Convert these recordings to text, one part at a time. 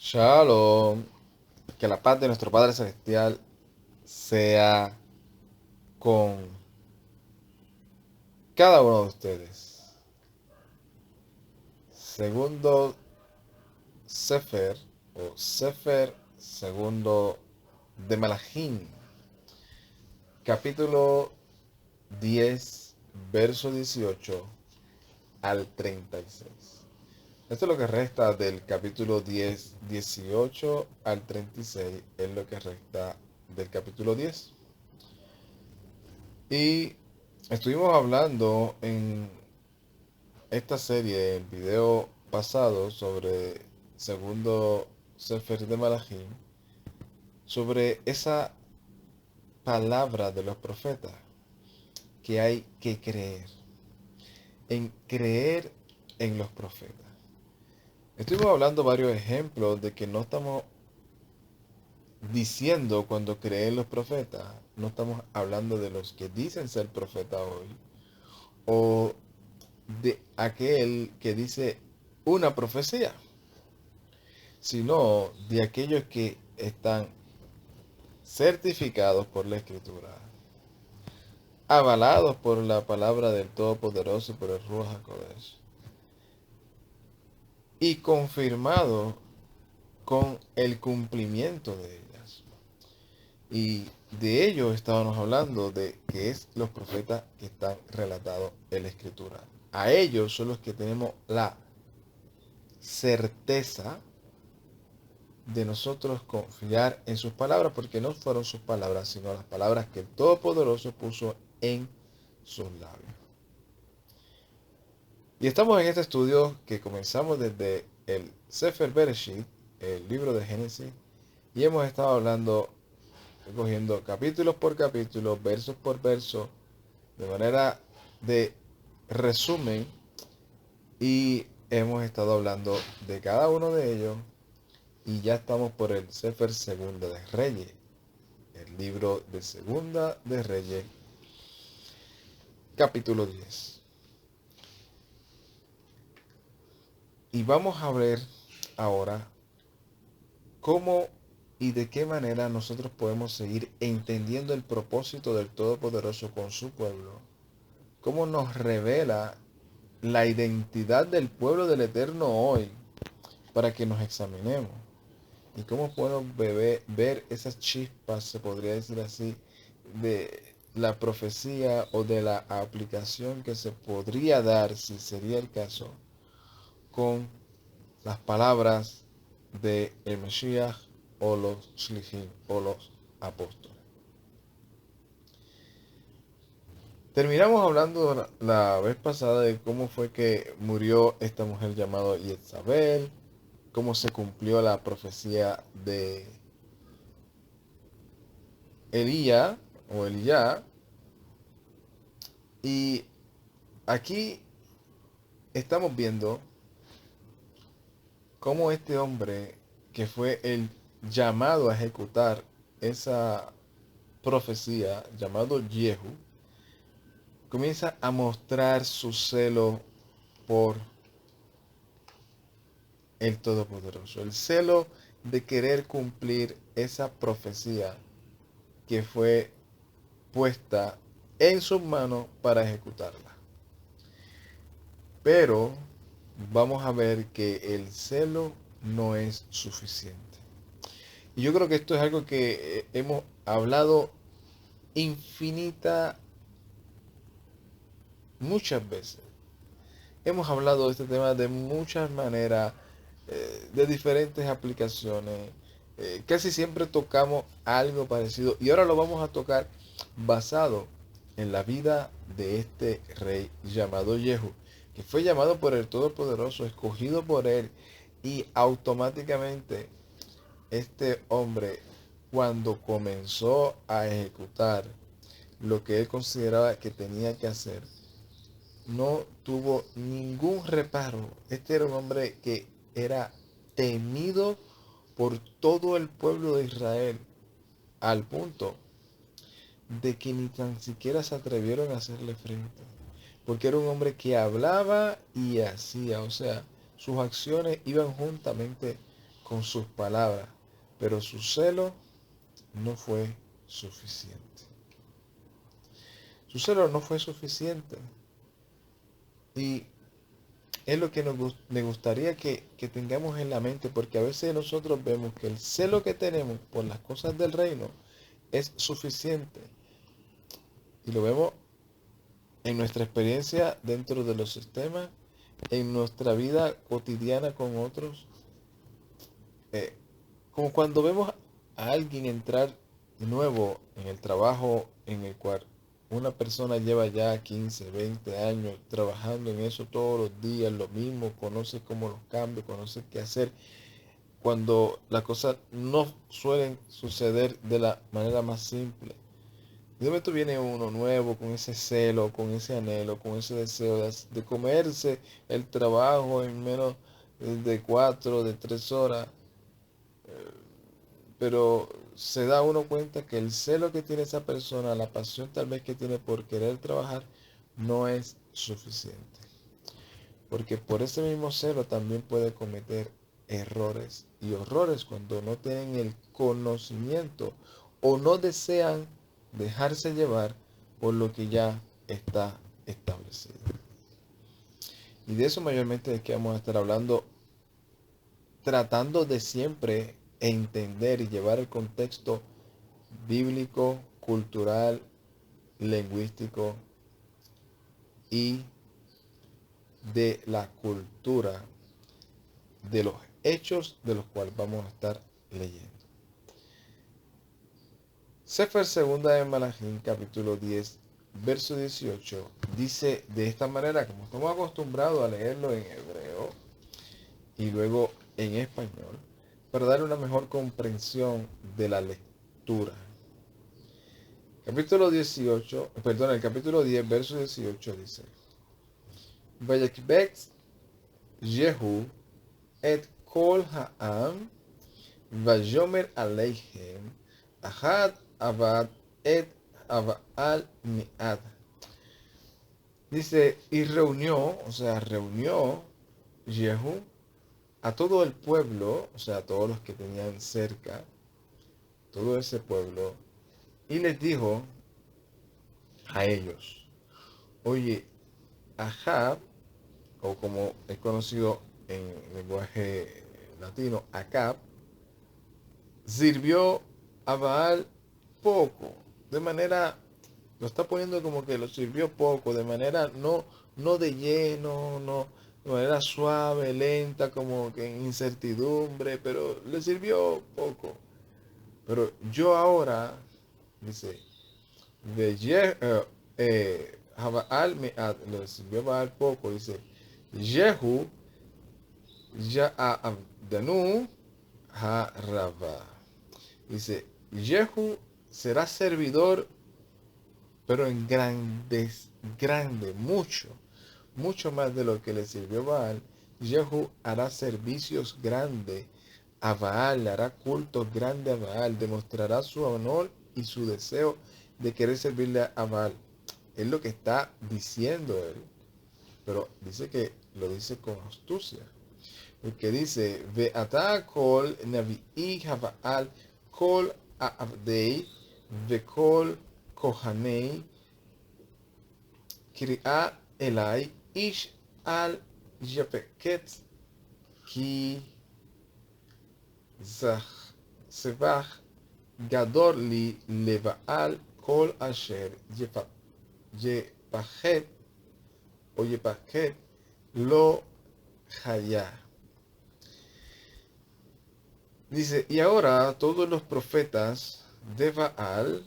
Shalom, que la paz de nuestro Padre Celestial sea con cada uno de ustedes. Segundo Sefer o Sefer segundo de Malachim, capítulo 10, verso 18 al 36. Esto es lo que resta del capítulo 10, 18 al 36, es lo que resta del capítulo 10. Y estuvimos hablando en esta serie, el video pasado, sobre segundo Sefer de Malachim, sobre esa palabra de los profetas que hay que creer, en creer en los profetas. Estuvimos hablando varios ejemplos de que no estamos diciendo cuando creen los profetas, no estamos hablando de los que dicen ser profeta hoy, o de aquel que dice una profecía, sino de aquellos que están certificados por la Escritura, avalados por la palabra del Todopoderoso, por el Ruach HaKodesh, y confirmados con el cumplimiento de ellas. Y de ello estábamos hablando, de que es los profetas que están relatados en la Escritura. A ellos son los que tenemos la certeza de nosotros confiar en sus palabras, porque no fueron sus palabras, sino las palabras que el Todopoderoso puso en sus labios. Y estamos en este estudio que comenzamos desde el Sefer Bereshit, el libro de Génesis, y hemos estado hablando, cogiendo capítulos por capítulo, versos por verso, de manera de resumen, y hemos estado hablando de cada uno de ellos, y ya estamos por el Sefer Segunda de Reyes, el libro de Segunda de Reyes, capítulo 10. Y vamos a ver ahora cómo y de qué manera nosotros podemos seguir entendiendo el propósito del Todopoderoso con su pueblo, cómo nos revela la identidad del pueblo del Eterno hoy, para que nos examinemos, y cómo podemos ver esas chispas, se podría decir así, de la profecía o de la aplicación que se podría dar, si sería el caso, con las palabras de el Mesías o los Shlichim o los apóstoles. Terminamos hablando la vez pasada de cómo fue que murió esta mujer llamada Jezabel, cómo se cumplió la profecía de Elías o Elías. Y aquí estamos viendo cómo este hombre, que fue el llamado a ejecutar esa profecía, llamado Jehu, comienza a mostrar su celo por el Todopoderoso, el celo de querer cumplir esa profecía que fue puesta en sus manos para ejecutarla. Pero vamos a ver que el celo no es suficiente. Y yo creo que esto es algo que hemos hablado infinita muchas veces. Hemos hablado de este tema de muchas maneras, de diferentes aplicaciones. Casi siempre tocamos algo parecido y ahora lo vamos a tocar basado en la vida de este rey llamado Jehu, que fue llamado por el Todopoderoso, escogido por él, y automáticamente este hombre, cuando comenzó a ejecutar lo que él consideraba que tenía que hacer, no tuvo ningún reparo. Este era un hombre que era temido por todo el pueblo de Israel, al punto de que ni tan siquiera se atrevieron a hacerle frente, porque era un hombre que hablaba y hacía, o sea, sus acciones iban juntamente con sus palabras, pero su celo no fue suficiente. Su celo no fue suficiente. Y es lo que me gustaría que tengamos en la mente, porque a veces nosotros vemos que el celo que tenemos por las cosas del reino es suficiente. Y lo vemos en nuestra experiencia dentro de los sistemas, en nuestra vida cotidiana con otros. Eh, Como cuando vemos a alguien entrar de nuevo en el trabajo en el cual una persona lleva ya 15, 20 años trabajando en eso todos los días, lo mismo, conoce cómo los cambios, conoce qué hacer, cuando las cosas no suelen suceder de la manera más simple. De momento viene uno nuevo con ese celo, con ese anhelo, con ese deseo de comerse el trabajo en menos de 4, de 3 horas, pero se da uno cuenta que el celo que tiene esa persona, la pasión tal vez que tiene por querer trabajar, no es suficiente. Porque por ese mismo celo también puede cometer errores y horrores cuando no tienen el conocimiento o no desean dejarse llevar por lo que ya está establecido. Y de eso mayormente es que vamos a estar hablando, tratando de siempre entender y llevar el contexto bíblico, cultural, lingüístico y de la cultura de los hechos de los cuales vamos a estar leyendo. Sefer segunda de Malachim, capítulo 10, verso 18, dice de esta manera, como estamos acostumbrados a leerlo en hebreo y luego en español, para dar una mejor comprensión de la lectura. Capítulo 18, perdón, el capítulo 10, verso 18 dice: Vayakbet Jehu et kol ha'am vayomer aleichem ahad avad et aba'al mi'ad. Dice, y reunió, o sea, reunió Jehu a todo el pueblo, o sea, a todos los que tenían cerca, todo ese pueblo, y les dijo a ellos: oye, Ahab, o como es conocido en lenguaje latino, Acab, sirvió a Baal poco, de manera, lo está poniendo como que lo sirvió poco, de manera no de lleno, no, de manera suave, lenta, como que en incertidumbre, pero le sirvió poco. Pero yo ahora, dice, Baal le sirvió a Baal poco, dice, Jehu ya Abdanu ha-Rabá. Dice, Jehu será servidor, pero en grande, mucho más de lo que le sirvió Baal. Jehu hará servicios grandes a Baal, le hará cultos grandes a Baal, demostrará su honor y su deseo de querer servirle a Baal. Es lo que está diciendo él, pero dice que lo dice con astucia. Porque dice, Ve'ata kol navi'i ha-Baal kol a'avdei ve'kol kohanei kiri'a elai ish al yapeket ki sebach gador li levaal kol asher yepachet o yepachet lo hayah. Dice, y ahora todos los profetas de Baal,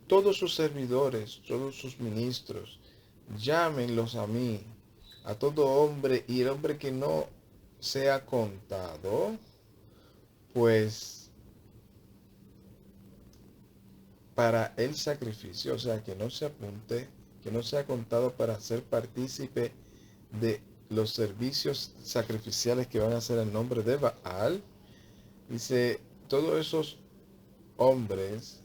todos sus servidores, todos sus ministros, llámenlos a mí, a todo hombre, y el hombre que no sea contado, pues para el sacrificio, o sea, que no se apunte, que no sea contado para ser partícipe de los servicios sacrificiales que van a hacer en nombre de Baal. Dice, todos esos hombres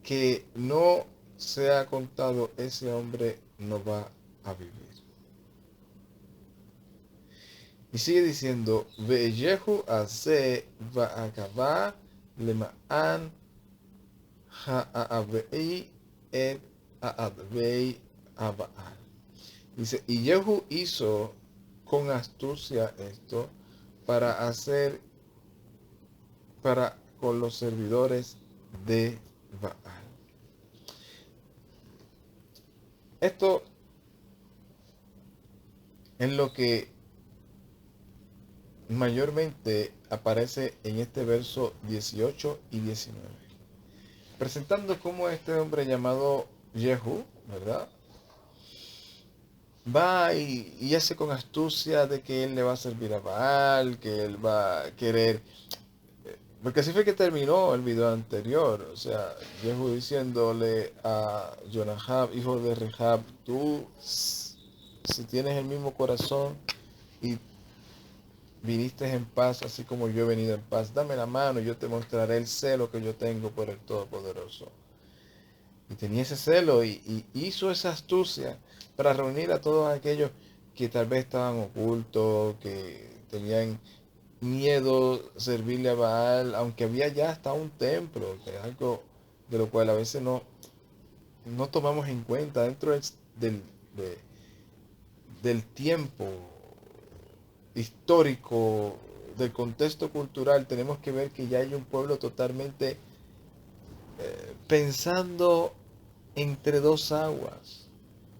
que no sea contado, ese hombre no va a vivir. Y sigue diciendo, Veyehu ase va acaba lema'an ha'avei et ha'advei abaal. Dice, y Yehu hizo con astucia esto para hacer, para con los servidores de Baal. Esto es lo que mayormente aparece en este verso 18 y 19, presentando cómo este hombre llamado Jehu, ¿verdad? Va y hace con astucia de que él le va a servir a Baal, que él va a querer, porque así fue que terminó el video anterior, o sea, Jehu diciéndole a Jonahab, hijo de Rehab, tú, si tienes el mismo corazón y viniste en paz, así como yo he venido en paz, dame la mano y yo te mostraré el celo que yo tengo por el Todopoderoso. Y tenía ese celo y hizo esa astucia para reunir a todos aquellos que tal vez estaban ocultos, que tenían miedo servirle a Baal, aunque había ya hasta un templo, que es algo de lo cual a veces no tomamos en cuenta dentro del, de- del tiempo histórico, del contexto cultural. Tenemos que ver que ya hay un pueblo totalmente pensando entre dos aguas,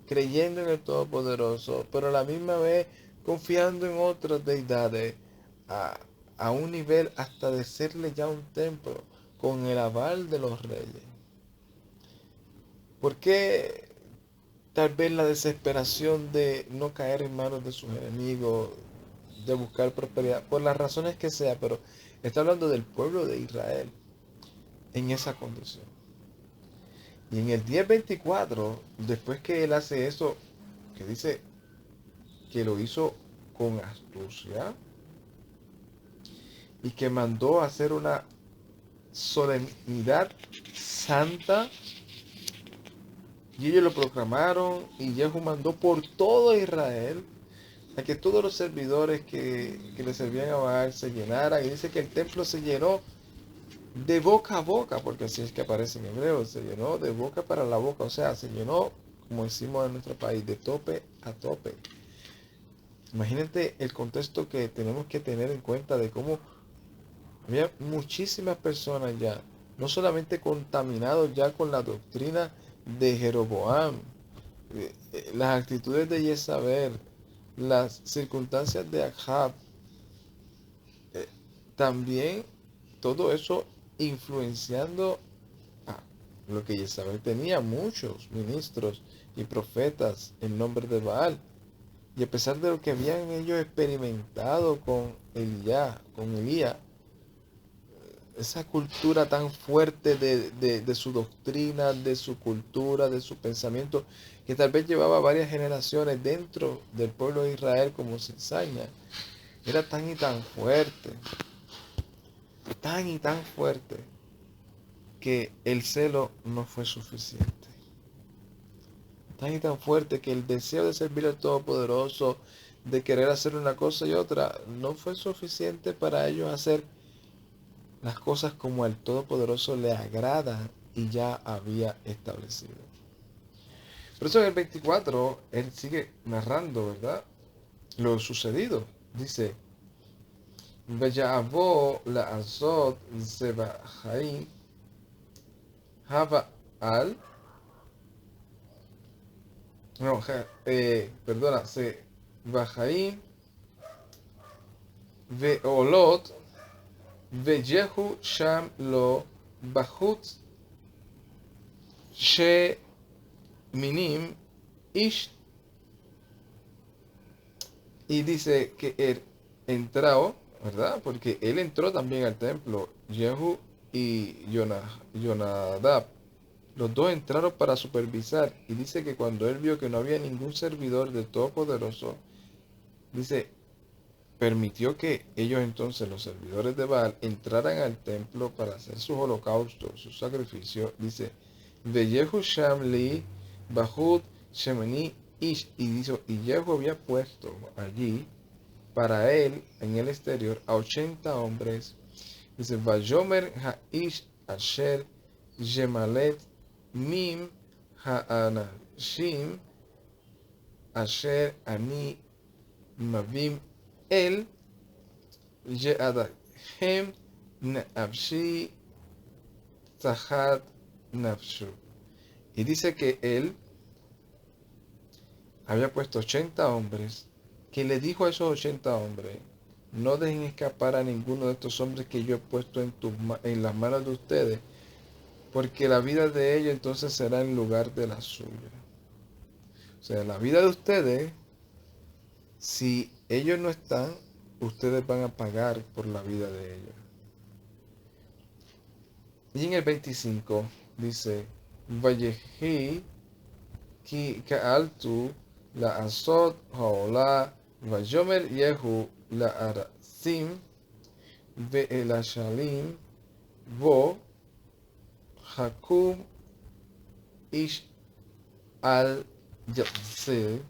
creyendo en el Todopoderoso, pero a la misma vez confiando en otras deidades a, a un nivel hasta de serle ya un templo con el aval de los reyes. ¿Por qué tal vez la desesperación de no caer en manos de sus enemigos, de buscar prosperidad, por las razones que sea, pero está hablando del pueblo de Israel en esa condición? Y en el 10:24, después que él hace eso, que dice que lo hizo con astucia y que mandó a hacer una solemnidad santa, y ellos lo proclamaron, y Jehu mandó por todo Israel a que todos los servidores que le servían a Baal se llenaran, y dice que el templo se llenó de boca a boca, porque así es que aparece en hebreo, se llenó de boca para la boca, o sea, se llenó, como decimos en nuestro país, de tope a tope. Imagínate el contexto que tenemos que tener en cuenta de cómo había muchísimas personas ya, no solamente contaminados ya con la doctrina de Jeroboam, las actitudes de Jezabel, las circunstancias de Ahab, eh, también todo eso influenciando a lo que Jezabel tenía, muchos ministros y profetas en nombre de Baal. Y a pesar de lo que habían ellos experimentado con Elías, esa cultura tan fuerte de su doctrina, de su cultura, de su pensamiento, que tal vez llevaba varias generaciones dentro del pueblo de Israel como cizaña, era tan y tan fuerte, que el celo no fue suficiente. Tan y tan fuerte que el deseo de servir al Todopoderoso, de querer hacer una cosa y otra, no fue suficiente para ellos hacer las cosas como al Todopoderoso le agrada y ya había establecido. Por eso en el 24 él sigue narrando, ¿verdad? Lo sucedido. Dice, Veya'avo la'azot zebahaim hava al, no, perdona, se bahaim veolot veyehu sham lo bahut she minim ish. Y dice que él entró, ¿verdad? Porque él entró también al templo, Jehu y Jonadab. Los dos entraron para supervisar. Y dice que cuando él vio que no había ningún servidor del Todopoderoso, dice, permitió que ellos entonces, los servidores de Baal, entraran al templo para hacer sus holocaustos, sus sacrificios. Dice, Veyehu Shamli, Bahud, Shemini, Ish. Y dice, y Jehu había puesto allí para él en el exterior a 80 hombres. Dice, Vayomer Haish Asher Yemalet Mim Ha'anashim Asher Ani Mavim El Ye'adahem Nafshi Tahat Nafshu. Y dice que él había puesto 80 hombres, que le dijo a esos 80 hombres, no dejen escapar a ninguno de estos hombres que yo he puesto en las manos de ustedes, porque la vida de ellos entonces será en lugar de la suya. O sea, la vida de ustedes, si ellos no están, ustedes van a pagar por la vida de ellos. Y en el 25 dice, Valleji ki ka'altu la asot haola vayomer yehu la arasim ve el ashalim vo hakum ish al yatse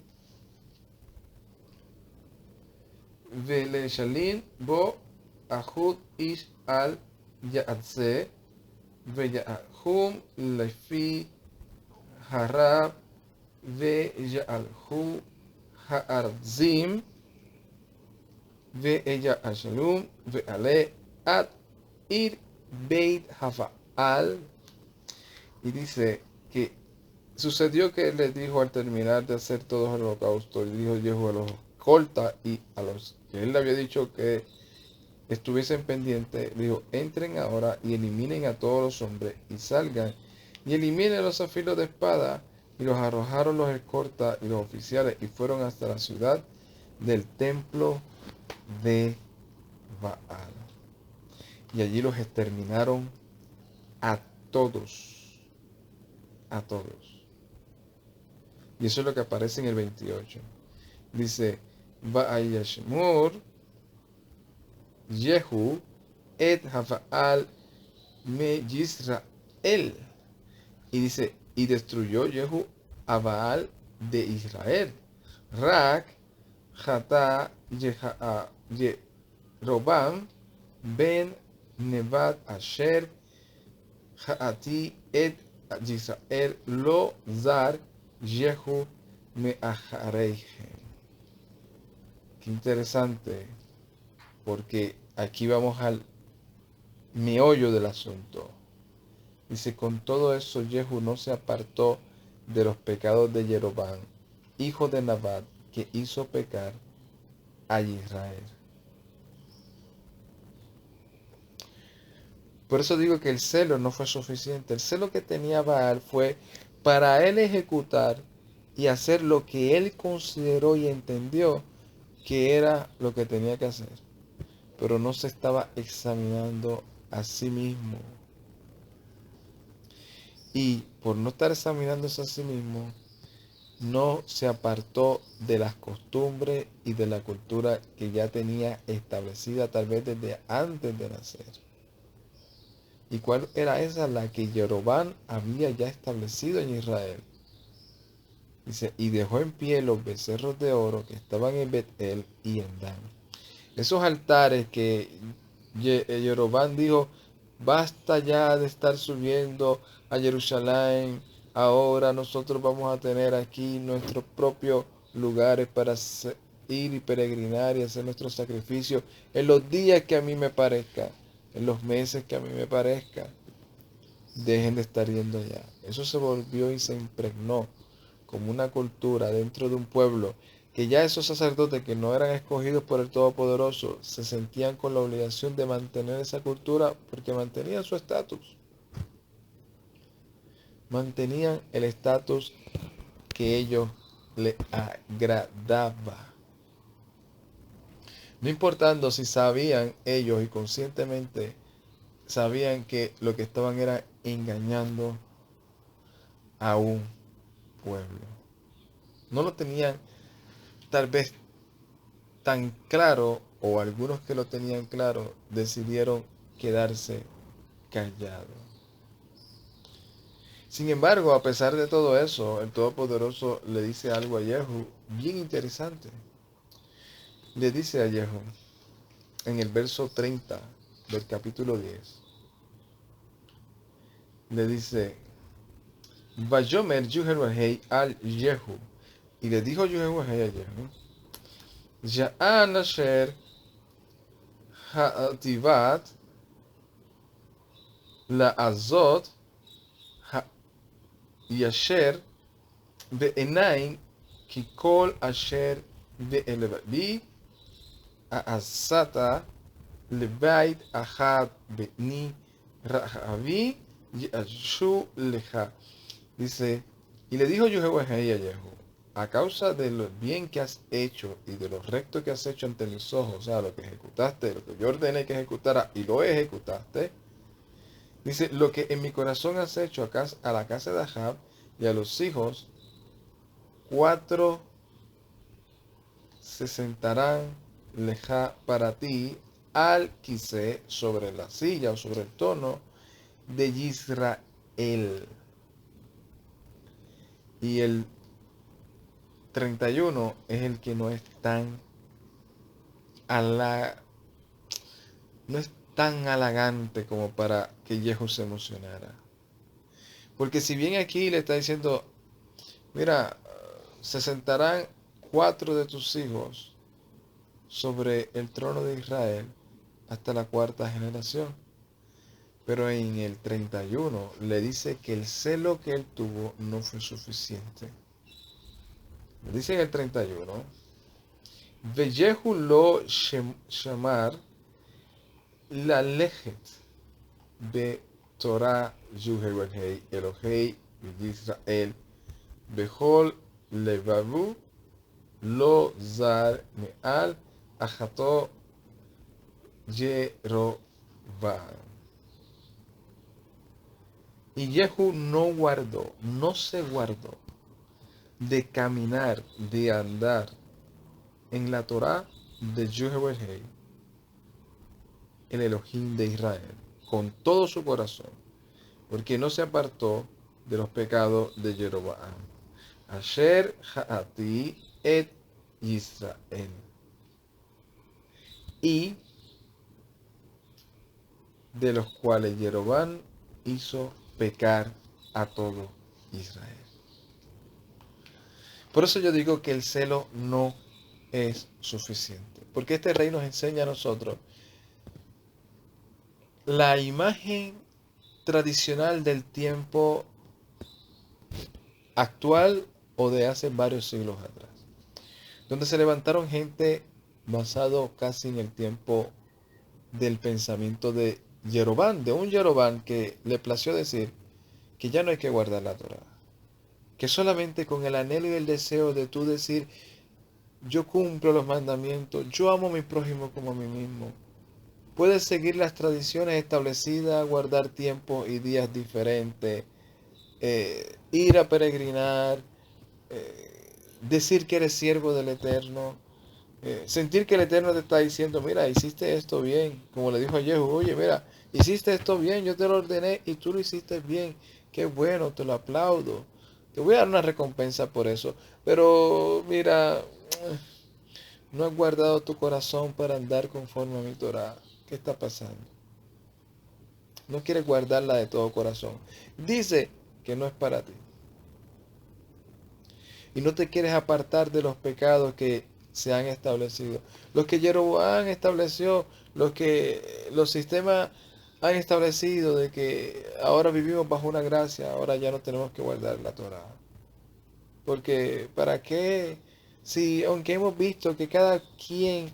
ve el shalim vo ahud ish al yatse ve yahum lefi harab ויעלו הארזים ויעשלום ועלה עד עיר בית הבעל. Y dice que sucedió que él les dijo al terminar de hacer todo el holocausto, y dijo Jehu a los corta y a los que él le había dicho que estuviesen pendientes, dijo, entren ahora y eliminen a todos los hombres y salgan y eliminen los afilos de espada. Y los arrojaron los escortas y los oficiales y fueron hasta la ciudad del templo de Baal. Y allí los exterminaron a todos. A todos. Y eso es lo que aparece en el 28. Dice, Va'ayashmur Yehu et Havaal me Yisrael. Y dice, y destruyó Jehu a Baal de Israel. Rak, Jata, Yerobam, Ben Nebat Asher, Haati et Yisrael, Lo Zar, Jehu me ajareihem. Qué interesante, porque aquí vamos al meollo del asunto. Dice, con todo eso Jehu no se apartó de los pecados de Jeroboam, hijo de Nabat, que hizo pecar a Israel. Por eso digo que el celo no fue suficiente. El celo que tenía Baal fue para él ejecutar y hacer lo que él consideró y entendió que era lo que tenía que hacer. Pero no se estaba examinando a sí mismo. Y por no estar examinándose a sí mismo, no se apartó de las costumbres y de la cultura que ya tenía establecida tal vez desde antes de nacer. ¿Y cuál era esa? La que Jeroboam había ya establecido en Israel. Dice, y dejó en pie los becerros de oro que estaban en Betel y en Dan. Esos altares que Jeroboam dijo, basta ya de estar subiendo a Jerusalén. Ahora nosotros vamos a tener aquí nuestros propios lugares para ir y peregrinar y hacer nuestros sacrificios en los días que a mí me parezca, en los meses que a mí me parezca. Dejen de estar yendo allá. Eso se volvió y se impregnó como una cultura dentro de un pueblo, que ya esos sacerdotes que no eran escogidos por el Todopoderoso se sentían con la obligación de mantener esa cultura porque mantenían su estatus. Mantenían el estatus que ellos les agradaba. No importando si sabían ellos y conscientemente sabían que lo que estaban era engañando a un pueblo. No lo tenían tal vez tan claro, o algunos que lo tenían claro decidieron quedarse callados. Sin embargo, a pesar de todo eso, el Todopoderoso le dice algo a Jehu bien interesante. le dice a Jehu en el verso 30 del capítulo 10, le dice, Vayomer Yehuahei al Jehu, y le dijo Yehuahei a Jehu, Ya'an asher ha'ativat la azot yasher be'enaim kikol asher be'elevi asata לבית אחד בני רעבי ישו leja. Dice, y le dijo Jehová a Jehu, a causa de lo bien que has hecho y de lo recto que has hecho ante mis ojos, o sea, lo que ejecutaste, lo que yo ordené que ejecutara y lo ejecutaste, dice, lo que en mi corazón has hecho a la casa de Ahab y a los hijos, 4 se sentarán leja para ti al quise sobre la silla o sobre el trono de Israel. Y el 31 es el que no es tan no es tan halagante como para que Jehu se emocionara. Porque si bien aquí le está diciendo, mira, se sentarán 4 de tus hijos sobre el trono de Israel hasta la 4ª generación. Pero en el 31 le dice que el celo que él tuvo no fue suficiente. Le dice en el 31, Veyehu lo shamar la lejet be Torah Yehuahei Elohei Israel behol levavu lo zar me'al achato Yerobam. Y Jehu no se guardó de caminar, de andar en la Torah de Yehuahei, el Elohim de Israel, con todo su corazón, porque no se apartó de los pecados de Jeroboam. Asher ha'ati et Israel. Y de los cuales Jeroboam hizo pecar a todo Israel. Por eso yo digo que el celo no es suficiente, porque este rey nos enseña a nosotros la imagen tradicional del tiempo actual o de hace varios siglos atrás, donde se levantaron gente basado casi en el tiempo del pensamiento de Jeroboam, de un Jeroboam que le plació decir que ya no hay que guardar la Torah, que solamente con el anhelo y el deseo de tú decir, yo cumplo los mandamientos, yo amo a mi prójimo como a mí mismo, puedes seguir las tradiciones establecidas, guardar tiempos y días diferentes, ir a peregrinar, decir que eres siervo del Eterno, sentir que el Eterno te está diciendo, mira, hiciste esto bien, como le dijo a Jehu, oye, mira, hiciste esto bien, yo te lo ordené y tú lo hiciste bien, qué bueno, te lo aplaudo, te voy a dar una recompensa por eso, pero mira, no has guardado tu corazón para andar conforme a mi Torah. ¿Qué está pasando? No quieres guardarla de todo corazón. Dice que no es para ti. Y no te quieres apartar de los pecados que se han establecido. Los que Jeroboam estableció, los que los sistemas han establecido de que ahora vivimos bajo una gracia, ahora ya no tenemos que guardar la Torah. Porque ¿para qué? Si aunque hemos visto que cada quien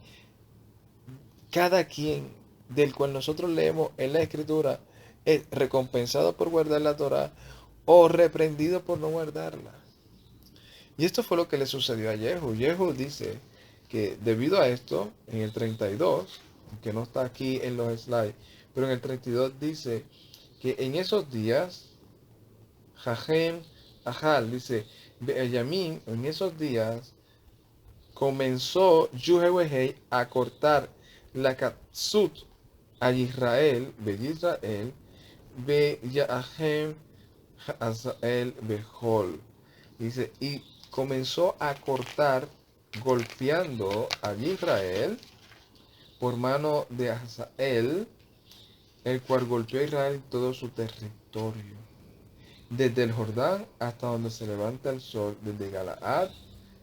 del cual nosotros leemos en la Escritura es recompensado por guardar la Torah o reprendido por no guardarla. Y esto fue lo que le sucedió a Jehu. Jehu dice que debido a esto, en el 32, aunque no está aquí en los slides, pero en el 32 dice que en esos días, Jajem Ajal, dice, Benjamín, en esos días, comenzó Yehuahei a cortar la katsut a Israel, Be Yahem Hazael Behol. Dice, y comenzó a cortar golpeando a Israel por mano de Hazael, el cual golpeó a Israel en todo su territorio, desde el Jordán hasta donde se levanta el sol, desde Galaad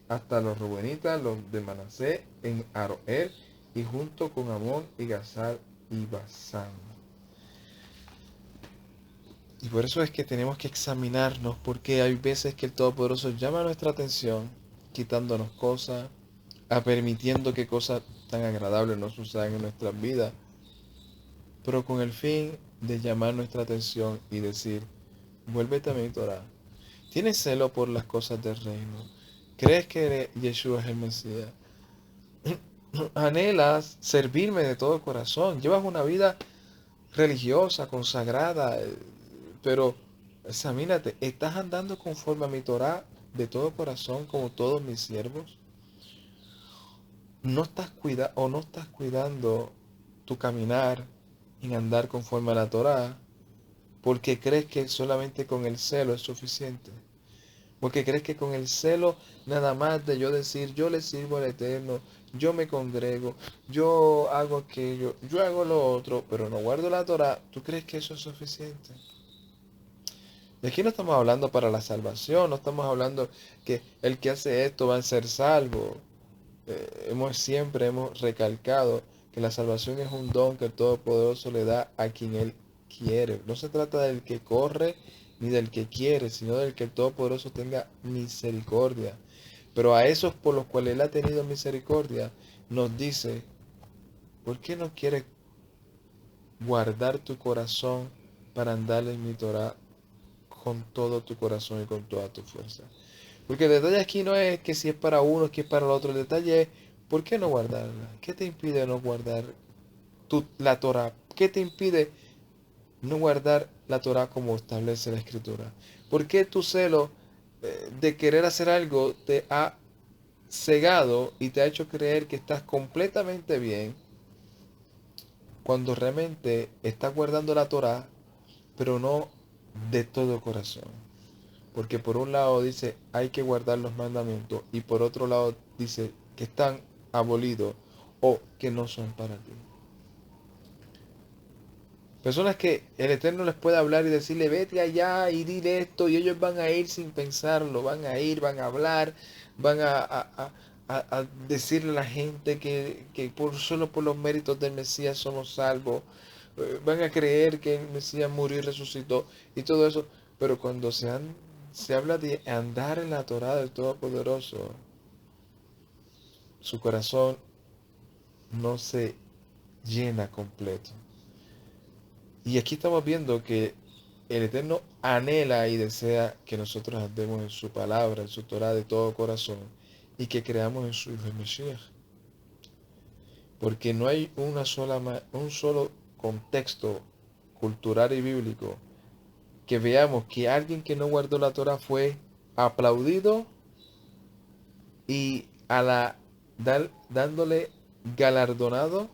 hasta los Rubenitas, los de Manasés, en Aroer, y junto con Amón y Gazar y Basán. Y por eso es que tenemos que examinarnos, porque hay veces que el Todopoderoso llama nuestra atención, quitándonos cosas, permitiendo que cosas tan agradables no sucedan en nuestras vidas, pero con el fin de llamar nuestra atención y decir, vuélvete a mi Torah. ¿Tienes celo por las cosas del reino? ¿Crees que Yeshua es el Mesías? ¿Anhelas servirme de todo corazón? ¿Llevas una vida religiosa, consagrada? Pero examínate, ¿estás andando conforme a mi Torah de todo corazón como todos mis siervos? ¿No estás cuidando tu caminar en andar conforme a la Torah porque crees que solamente con el celo es suficiente? Porque crees que con el celo nada más de yo decir, yo le sirvo al Eterno, yo me congrego, yo hago aquello, yo hago lo otro, pero no guardo la Torah, ¿tú crees que eso es suficiente? Y aquí no estamos hablando para la salvación, no estamos hablando que el que hace esto va a ser salvo. Siempre hemos recalcado que la salvación es un don que el Todopoderoso le da a quien Él quiere. No se trata del que corre ni del que quiere, sino del que el Todopoderoso tenga misericordia. Pero a esos por los cuales Él ha tenido misericordia, nos dice, ¿por qué no quieres guardar tu corazón para andar en mi Torah con todo tu corazón y con toda tu fuerza? Porque el detalle aquí no es que si es para uno, que es para el otro. El detalle es, ¿por qué no guardarla? ¿Qué te impide no guardar la Torah? ¿Qué te impide no guardar la Torah como establece la Escritura? ¿Por qué tu celo de querer hacer algo te ha cegado y te ha hecho creer que estás completamente bien cuando realmente estás guardando la Torah, pero no de todo corazón? Porque por un lado dice hay que guardar los mandamientos y por otro lado dice que están abolidos o que no son para ti. Personas que el Eterno les puede hablar y decirle vete allá y dile esto y ellos van a ir sin pensarlo, van a ir, van a hablar, van a decirle a la gente que solo por los méritos del Mesías somos salvos, van a creer que el Mesías murió y resucitó y todo eso, pero cuando se habla de andar en la Torá del Todopoderoso, su corazón no se llena completo. Y aquí estamos viendo que el Eterno anhela y desea que nosotros andemos en su palabra, en su Torah de todo corazón y que creamos en su Hijo el Mesías. Porque no hay un solo contexto cultural y bíblico que veamos que alguien que no guardó la Torah fue aplaudido y dándole galardonado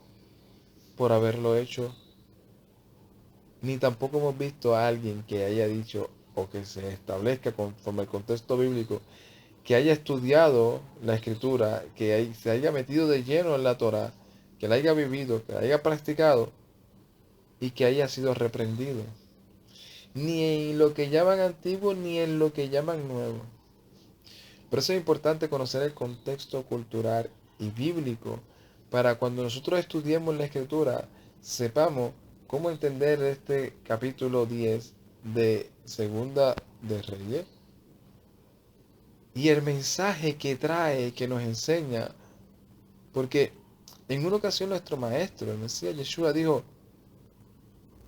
por haberlo hecho. Ni tampoco hemos visto a alguien que haya dicho o que se establezca conforme al contexto bíblico, que haya estudiado la escritura, que se haya metido de lleno en la Torah, que la haya vivido, que la haya practicado y que haya sido reprendido. Ni en lo que llaman antiguo ni en lo que llaman nuevo. Por eso es importante conocer el contexto cultural y bíblico para cuando nosotros estudiemos la escritura sepamos cómo entender este capítulo 10 de Segunda de Reyes y el mensaje que trae, que nos enseña. Porque en una ocasión nuestro maestro, el Mesías Yeshua, dijo,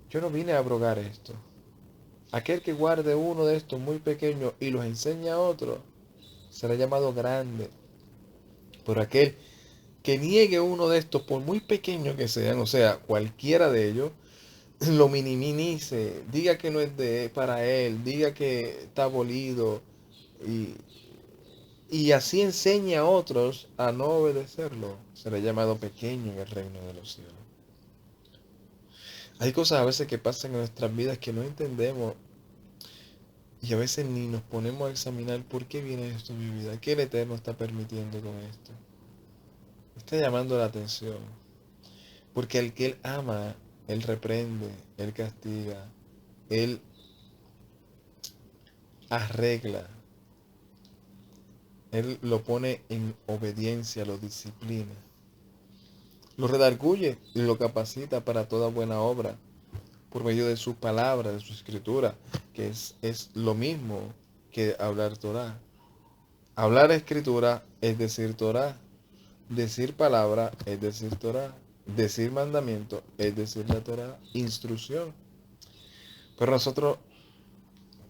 yo no vine a abrogar esto. Aquel que guarde uno de estos muy pequeños y los enseña a otro, será llamado grande. Por aquel que niegue uno de estos, por muy pequeños que sean, o sea, cualquiera de ellos, lo minimice, diga que no es para él, diga que está abolido y, y así enseñe a otros a no obedecerlo, será llamado pequeño en el reino de los cielos. Hay cosas a veces que pasan en nuestras vidas que no entendemos Y a veces ni nos ponemos a examinar por qué viene esto en mi vida, qué el Eterno está permitiendo con esto. Está llamando la atención. Porque al que Él ama, Él reprende, Él castiga, Él arregla, Él lo pone en obediencia, lo disciplina, lo redarguye y lo capacita para toda buena obra por medio de su palabra, de su escritura, que es lo mismo que hablar Torah. Hablar escritura es decir Torah, decir palabra es decir Torah, decir mandamiento es decir la Torah, instrucción. Pero nosotros,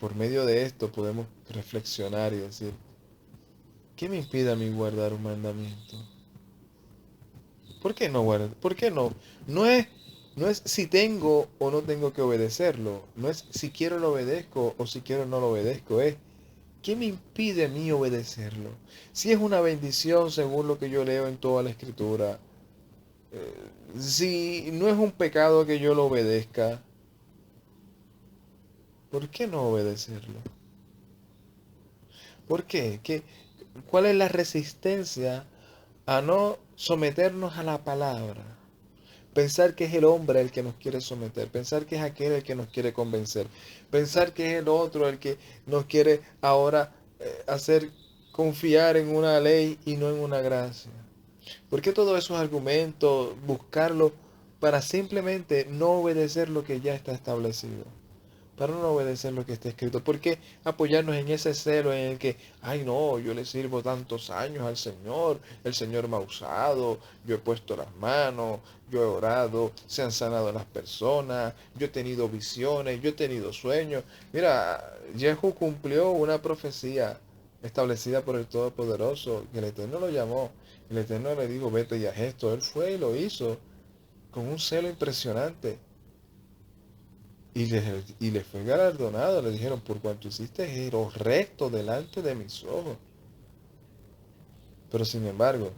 por medio de esto, podemos reflexionar y decir, ¿qué me impide a mí guardar un mandamiento? ¿Por qué no guardar? ¿Por qué no? No es, no es si tengo o no tengo que obedecerlo. No es si quiero lo obedezco o si quiero no lo obedezco. Es ¿qué me impide a mí obedecerlo? Si es una bendición según lo que yo leo en toda la escritura, si no es un pecado que yo lo obedezca, ¿por qué no obedecerlo? ¿Por qué? ¿Cuál es la resistencia a no someternos a la palabra? Pensar que es el hombre el que nos quiere someter, pensar que es aquel el que nos quiere convencer, pensar que es el otro el que nos quiere ahora hacer confiar en una ley y no en una gracia. ¿Por qué todos esos argumentos, buscarlo para simplemente no obedecer lo que ya está establecido? Para no obedecer lo que está escrito. ¿Por qué apoyarnos en ese celo en el que, ay no, yo le sirvo tantos años al Señor, el Señor me ha usado, yo he puesto las manos, yo he orado, se han sanado las personas, yo he tenido visiones, yo he tenido sueños? Mira, Jehu cumplió una profecía establecida por el Todopoderoso, que el Eterno lo llamó, el Eterno le dijo, vete y haz esto, él fue y lo hizo con un celo impresionante. Y le fue galardonado, le dijeron, por cuanto hiciste lo recto delante de mis ojos. Pero sin embargo,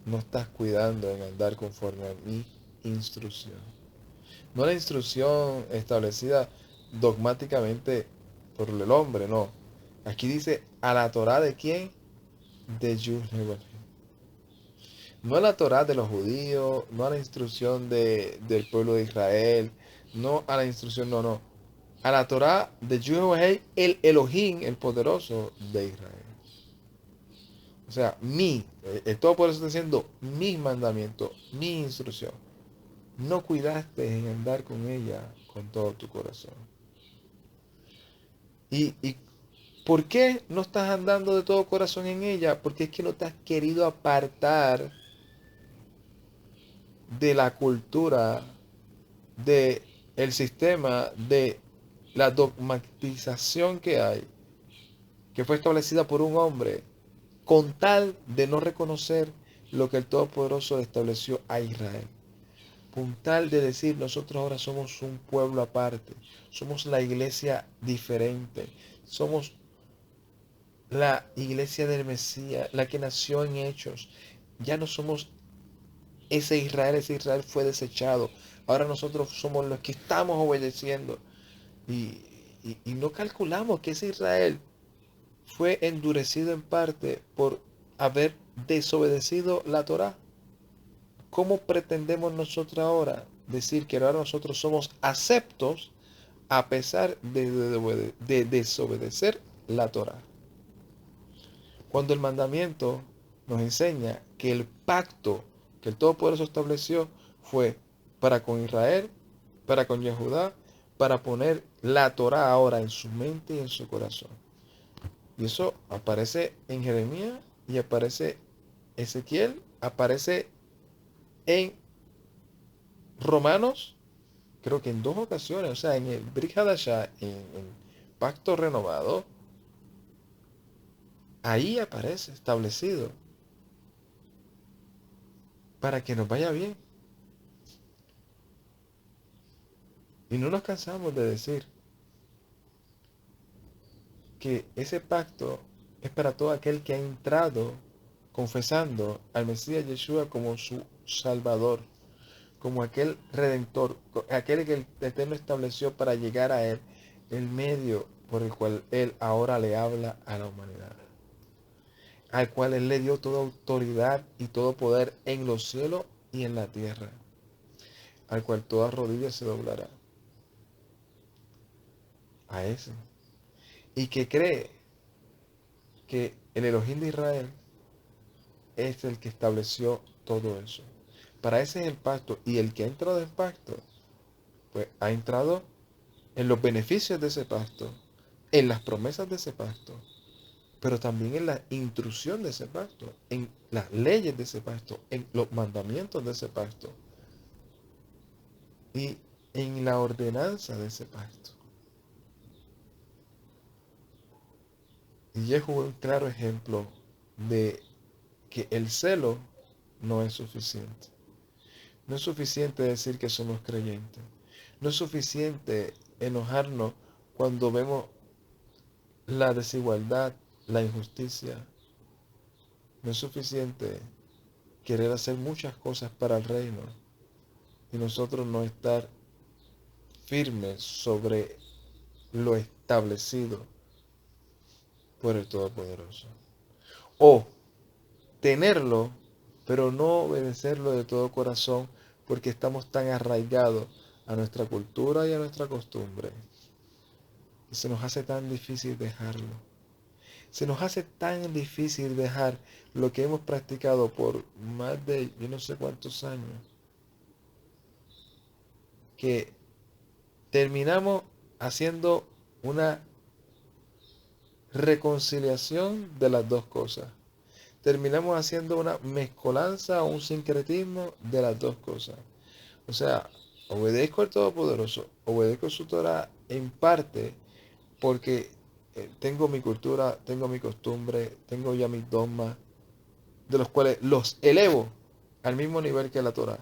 no estás cuidando en andar conforme a mi instrucción. No la instrucción establecida dogmáticamente por el hombre, no. Aquí dice, a la Torá de quién? De Yahweh. No a la Torá de los judíos, no a la instrucción del pueblo de Israel, no a la instrucción, no, no. A la Torá de Yahweh, el Elohim, el poderoso de Israel. O sea, el Todopoderoso está diciendo mis mandamientos, mi instrucción. No cuidaste en andar con ella con todo tu corazón. ¿Y por qué no estás andando de todo corazón en ella? Porque es que no te has querido apartar de la cultura, de el sistema, de la dogmatización que hay, que fue establecida por un hombre, con tal de no reconocer lo que el Todopoderoso estableció a Israel. Con tal de decir, nosotros ahora somos un pueblo aparte, somos la iglesia diferente, somos la iglesia del Mesías, la que nació en Hechos. Ya no somos ese Israel fue desechado. Ahora nosotros somos los que estamos obedeciendo. Y, y no calculamos que ese Israel fue endurecido en parte por haber desobedecido la Torá. ¿Cómo pretendemos nosotros ahora decir que ahora nosotros somos aceptos a pesar de desobedecer la Torá? Cuando el mandamiento nos enseña que el pacto que el Todopoderoso estableció fue para con Israel, para con Yehudá, para poner la Torá ahora en su mente y en su corazón. Y eso aparece en Jeremías y aparece Ezequiel, aparece en Romanos, creo que en dos ocasiones, o sea, en el Brit Hadashah, en el Pacto Renovado, ahí aparece establecido para que nos vaya bien. Y no nos cansamos de decir que ese pacto es para todo aquel que ha entrado confesando al Mesías Yeshua como su Salvador, como aquel Redentor, aquel que el Eterno estableció para llegar a Él el medio por el cual Él ahora le habla a la humanidad, al cual Él le dio toda autoridad y todo poder en los cielos y en la tierra, al cual toda rodilla se doblará, a ese, y que cree que el Elohim de Israel es el que estableció todo eso. Para ese es el pacto, y el que ha entrado en pacto, pues ha entrado en los beneficios de ese pacto, en las promesas de ese pacto, pero también en la intrusión de ese pacto, en las leyes de ese pacto, en los mandamientos de ese pacto y en la ordenanza de ese pacto. Y Jehu es un claro ejemplo de que el celo no es suficiente. No es suficiente decir que somos creyentes. No es suficiente enojarnos cuando vemos la desigualdad, la injusticia. No es suficiente querer hacer muchas cosas para el reino y nosotros no estar firmes sobre lo establecido por el Todopoderoso. O tenerlo, pero no obedecerlo de todo corazón porque estamos tan arraigados a nuestra cultura y a nuestra costumbre. Y se nos hace tan difícil dejarlo. Se nos hace tan difícil dejar lo que hemos practicado por más de yo no sé cuántos años, que terminamos haciendo una reconciliación de las dos cosas. Terminamos haciendo una mezcolanza o un sincretismo de las dos cosas. O sea, obedezco al Todopoderoso, obedezco su Torah en parte porque tengo mi cultura, tengo mi costumbre, tengo ya mis dogmas, de los cuales los elevo al mismo nivel que la Torah.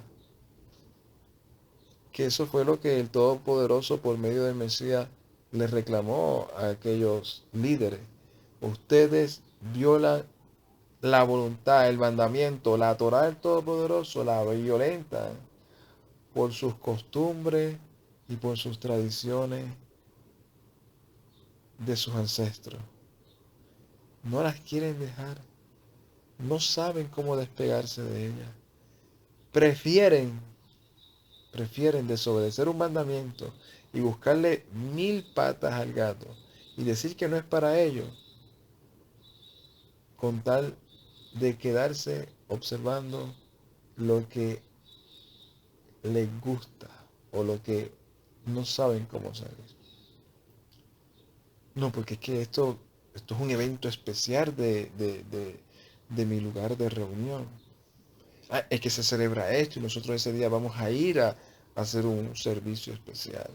Que eso fue lo que el Todopoderoso por medio del Mesías le reclamó a aquellos líderes. Ustedes violan la voluntad, el mandamiento, la Torah del Todopoderoso, la violentan por sus costumbres y por sus tradiciones de sus ancestros. No las quieren dejar, no saben cómo despegarse de ellas. Prefieren desobedecer un mandamiento y buscarle 1000 patas al gato y decir que no es para ellos, con tal de quedarse observando lo que les gusta o lo que no saben cómo salir. No, porque es que esto es un evento especial de mi lugar de reunión. Ah, es que se celebra esto y nosotros ese día vamos a ir a hacer un servicio especial.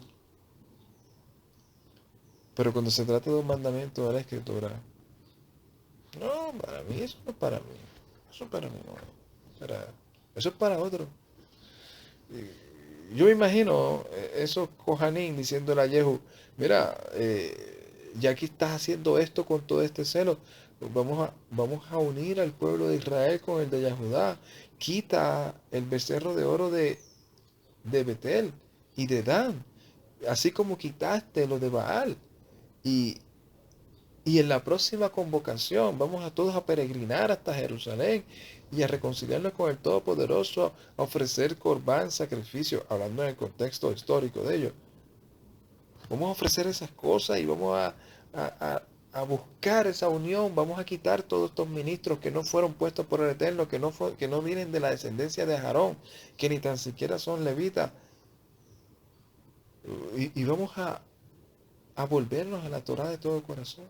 Pero cuando se trata de un mandamiento de la Escritura, no, para mí eso no es para mí. Eso para mí no es. Eso es para otro. Yo me imagino esos Kohanim diciéndole a Yehu, mira, ya que estás haciendo esto con todo este celo, pues vamos a unir al pueblo de Israel con el de Yahudá. Quita el becerro de oro de Betel y de Dan, así como quitaste lo de Baal. Y, y en la próxima convocación vamos a todos a peregrinar hasta Jerusalén y a reconciliarnos con el Todopoderoso, a ofrecer corbán, sacrificio, hablando en el contexto histórico de ello. Vamos a ofrecer esas cosas y vamos a buscar esa unión. Vamos a quitar todos estos ministros que no fueron puestos por el Eterno, que no vienen de la descendencia de Aarón, que ni tan siquiera son levitas. Y vamos a volvernos a la Torah de todo corazón.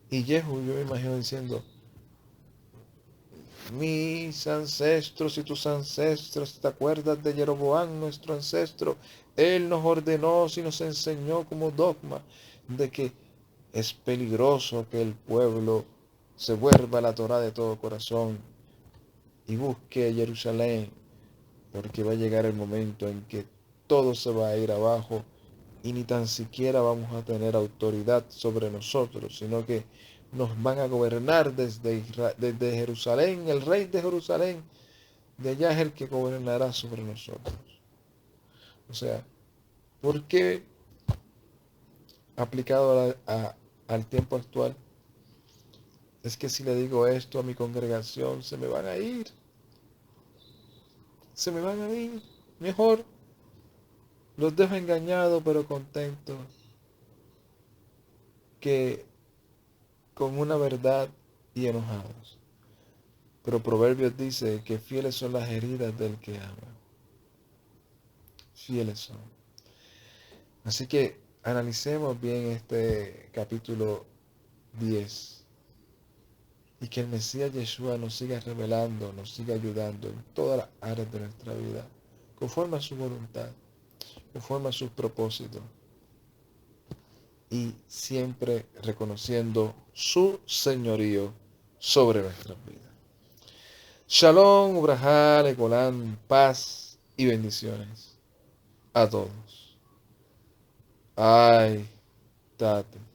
Y Jehu, yo me imagino diciendo, mis ancestros y tus ancestros, ¿te acuerdas de Jeroboam, nuestro ancestro? Él nos ordenó y nos enseñó como dogma de que es peligroso que el pueblo se vuelva a la Torah de todo corazón y busque Jerusalén, porque va a llegar el momento en que todo se va a ir abajo y ni tan siquiera vamos a tener autoridad sobre nosotros, sino que nos van a gobernar desde Jerusalén. El rey de Jerusalén, de allá es el que gobernará sobre nosotros. O sea, ¿por qué aplicado al tiempo actual. Es que si le digo esto a mi congregación, se me van a ir. Se me van a ir. Mejor los dejo engañados pero contentos que con una verdad y enojados. Pero Proverbios dice que fieles son las heridas del que ama. Fieles son. Así que analicemos bien este capítulo 10 y que el Mesías Yeshua nos siga revelando, nos siga ayudando en todas las áreas de nuestra vida, conforme a su voluntad, conforme a sus propósitos y siempre reconociendo su señorío sobre nuestras vidas. Shalom, Ubrahá, Lecolán, paz y bendiciones a todos. Ay, Tate.